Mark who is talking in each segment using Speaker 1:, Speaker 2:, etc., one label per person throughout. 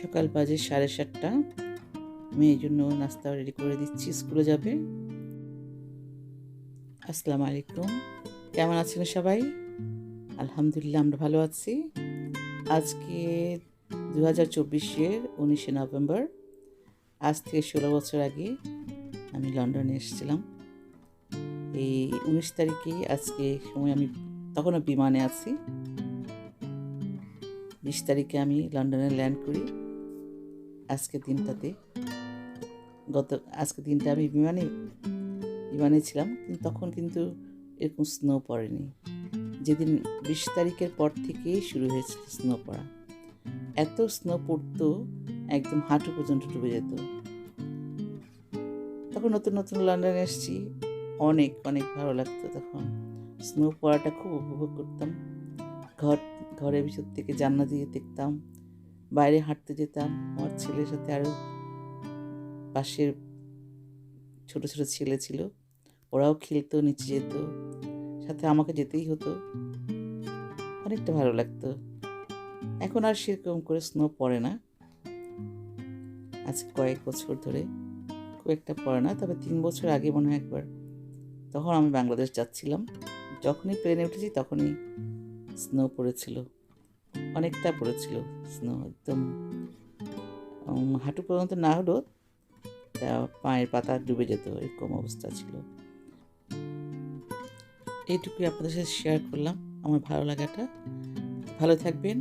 Speaker 1: সকাল বাজে 7:30। আমি এই জন্য নাস্তা রেডি করে দিচ্ছি, স্কুলে যাবে। আসসালামু আলাইকুম, কেমন আছেন সবাই? আলহামদুলিল্লাহ, আমরা ভালো আছি। আজকে 2024-এর 19শে নভেম্বর। আজ থেকে 16 বছর আগে আমি লন্ডনে এসেছিলাম। এই 19 তারিখেই আজকে সময় আমি তখনও বিমানে আছি। 20 তারিখে আমি লন্ডনে ল্যান্ড করি। আজকের দিনটা আমি বিমানে ছিলাম, কিন্তু তখন কিন্তু এরকম স্নো পড়েনি। যেদিন 20 তারিখের পর থেকেই শুরু হয়েছিল স্নো পড়া। এত স্নো পড়তো, একদম হাঁটু পর্যন্ত ডুবে যেত। তখন নতুন নতুন লন্ডনে এসেছি, অনেক অনেক ভালো লাগতো। তখন স্নো পড়াটা খুব উপভোগ করতাম। ঘরের ভিতর থেকে জানলা দিয়ে দেখতাম, বাইরে হাঁটতে যেতাম আমার ছেলের সাথে। আরও পাশের ছোট ছোট ছেলে ছিল, ওরাও খেলতো, নিচে যেত, সাথে আমাকে যেতেই হতো। অনেকটা ভালো লাগতো। এখন আর সেরকম করে স্নো পড়ে না, আজ কয়েক বছর ধরে খুব একটা পড়ে না। তবে 3 বছর আগে মনে হয় একবার, তখন আমি বাংলাদেশ যাচ্ছিলাম, যখনই প্লেনে উঠেছি তখনই স্নো পড়েছিল, অনেকটা পড়েছিল স্নো। একদম হাঁটু পর্যন্ত না হলেও পায়ের পাতা ডুবে যেত, এরকম অবস্থা ছিল। এইটুকুই আপনাদের সাথে শেয়ার করলাম আমার ভালো লাগাটা। ভালো থাকবেন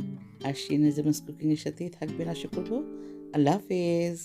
Speaker 1: আর শিরিনা জামানস কুকিংয়ের সাথেই থাকবেন আশা করব। আল্লাহ হাফেজ।